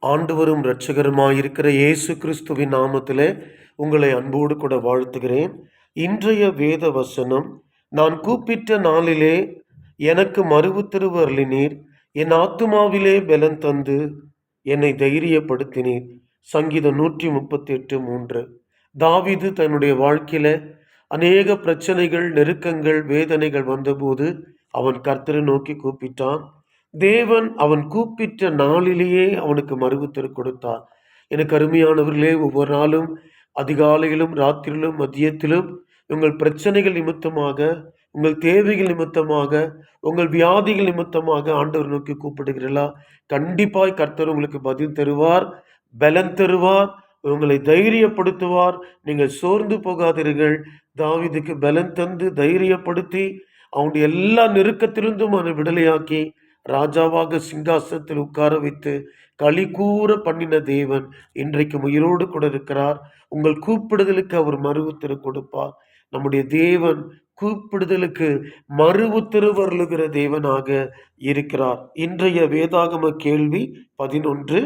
ஆண்டவரும் இரட்சகருமாயிருக்கிற இயேசு கிறிஸ்துவின் நாமத்திலே உங்களை அன்போடு கூட வாழ்த்துகிறேன். இன்றைய வேத வசனம், நான் கூப்பிட்ட நாளிலே எனக்கு மறுஉத்தரவு அருளினீர், என் ஆத்துமாவிலே பலன் தந்து என்னை தைரியப்படுத்தினீர். சங்கீதம் 138:3. தாவீது தன்னுடைய வாழ்க்கையில அநேக பிரச்சனைகள், நெருக்கங்கள், வேதனைகள் வந்தபோது அவன் கர்த்தரை நோக்கி கூப்பிட்டான். தேவன் அவன் கூப்பிட்ட நாளிலேயே அவனுக்கு மறுஉத்தரவு கொடுத்தார். எனக்கு அருமையானவர்களே, ஒவ்வொரு நாளும் அதிகாலையிலும் ராத்திரியிலும் மதியத்திலும் உங்கள் பிரச்சனைகள் நிமித்தமாக, உங்கள் தேவைகள் நிமித்தமாக, உங்கள் வியாதிகள் நிமித்தமாக ஆண்டவர் நோக்கி கூப்பிடுகிறீர்களா? கண்டிப்பாய் கர்த்தர் உங்களுக்கு பதில் தருவார், பலன் தருவார், உங்களை தைரியப்படுத்துவார். நீங்கள் சோர்ந்து போகாதீர்கள். தாவீதுக்கு பலன் தந்து தைரியப்படுத்தி அவனுடைய எல்லா நெருக்கத்திலிருந்தும் அவனை விடுதலையாக்கி ராஜாவாக சிங்காசனத்தில் உட்கார வைத்து களி கூற பண்ணின தேவன் இன்றைக்கு உயிரோடு கூட இருக்கிறார். உங்கள் கூப்பிடுதலுக்கு அவர் மறு உத்தரவு கொடுப்பார். நம்முடைய தேவன் கூப்பிடுதலுக்கு மறு உத்தரவு அருளுகிற தேவனாக இருக்கிறார். இன்றைய வேதாகம கேள்வி 11.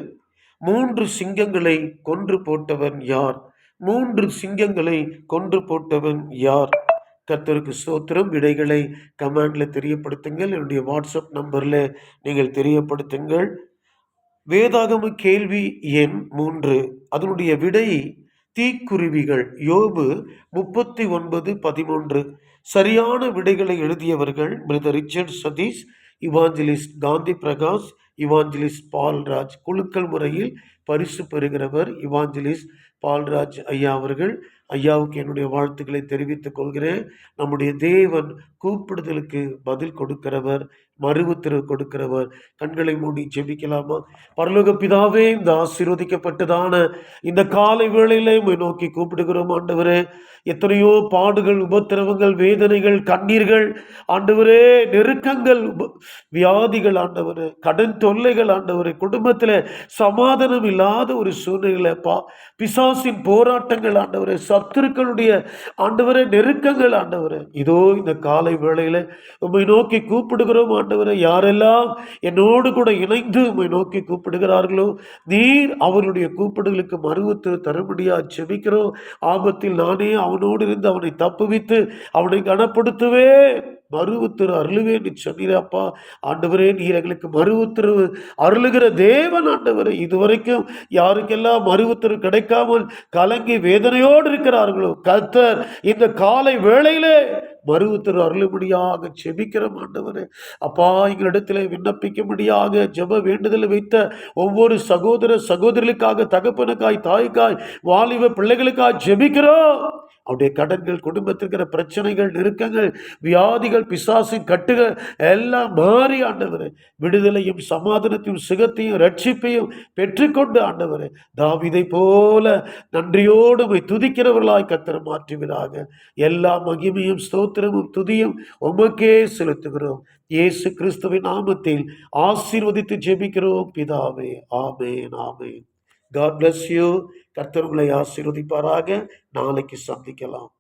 3 சிங்கங்களை கொன்று போட்டவன் யார்? 3 சிங்கங்களை கொன்று போட்டவன் யார்? கர்த்தருக்கு ஸ்தோத்திரம். விடைகளை கமெண்ட்ல தெரியப்படுத்துங்கள். என்னுடைய வாட்ஸ்அப் நம்பர்ல நீங்கள் தெரியப்படுத்துங்கள். வேதாகம கேள்வி எண் 3, அதனுடைய விடை தீக்குருவிகள். யோபு 39:13. சரியான விடைகளை எழுதியவர்கள் brother Richard Sathish, evangelist Gandhi Prakash, evangelist Paulraj. குழுக்கள் முறையில் பரிசு பெறுகிறவர் இவாஞ்சலிஸ்ட் பால்ராஜ் ஐயா அவர்கள். ஐயாவுக்கு என்னுடைய வாழ்த்துக்களை தெரிவித்துக் கொள்கிறேன். நம்முடைய தேவன் கூப்பிடுதலுக்கு பதில் கொடுக்கிறவர், மறு உத்தரவு கொடுக்கிறவர். கண்களை மூடி ஜெபிக்கலாமா? பரலோக பிதாவே, இந்த ஆசீர்வதிக்கப்பட்டதான இந்த காலை வேளையிலே உம்மை நோக்கி கூப்பிடுகிறோம் ஆண்டவரே. எத்தனையோ பாடுகள், உபத்திரவங்கள், வேதனைகள், கண்ணீர்கள் ஆண்டவரே, நெருக்கங்கள், வியாதிகள் ஆண்டவரே, கடன் தொல்லைகள் ஆண்டவரே, குடும்பத்தில் சமாதானம் இல்லாத ஒரு சூழ்நிலைப்பா, பிசாசின் போராட்டங்கள் ஆண்டவரே, சத்துருக்களுடைய ஆண்டவரே நெருக்கங்கள் ஆண்டவரே, இதோ இந்த காலை வேளையில உம்மை நோக்கி கூப்பிடுகிறோம் ஆண்டவரே. யாரெல்லாம் என்னோடு கூட இணைந்து உம்மை நோக்கி கூப்பிடுகிறார்களோ, நீர் அவருடைய கூப்பிடுகளுக்கு மறுவுத்து தரும்படியா செபிக்கிறோம். ஆபத்தில் நானே அவனோடு இருந்து அவனை தப்புவித்து அவனை கனப்படுத்துவே, மறு உத்தரவு அருளுவேன் சொன்னீரப்பா. ஆண்டவரே, நீர் எங்களுக்கு மறு உத்தரவு அருளுகிற தேவன் ஆண்டவரே. இதுவரைக்கும் யாருக்கெல்லாம் மறு உத்தரவு கிடைக்காமல் கலங்கி வேதனையோடு இருக்கிறார்களோ, கர்த்தர் இந்த காலை வேளையிலே மறு உத்தரவு அருளும்படியாக செபிக்கிறோம் ஆண்டவரே. அப்பா, எங்களிடத்தில் விண்ணப்பிக்கும்படியாக ஜெப வேண்டுதல் வைத்த ஒவ்வொரு சகோதர சகோதரிகளுக்காக, தகப்பனுக்காய், தாய்க்காய், வாலிப பிள்ளைகளுக்காக ஜெபிக்கிறோம். அவருடைய கடன்கள், குடும்பத்தில் இருக்கிற பிரச்சனைகள், நெருக்கங்கள், வியாதிகள், பிசாசின் கட்டுகள் எல்லாம் மாறி ஆண்டவரே விடுதலையும் சமாதானத்தையும் சுகத்தையும் ரட்சிப்பையும் பெற்றுக்கொண்டு ஆண்டவரே தாவீதை போல நன்றியோடு துதிக்கிறவர்களாய் கர்த்தர் மாற்றுவீராக. எல்லா மகிமையும் ஸ்தோத்திரமும் துதியும் உமக்கே செலுத்துகிறோம். இயேசு கிறிஸ்துவின் நாமத்தில் ஆசீர்வதித்து ஜெபிக்கிறோம் பிதாவே. ஆமென், ஆமென். God bless you. கர்த்தர் உங்களை ஆசீர்வதிப்பாராக. நாளைக்கு சந்திக்கலாம்.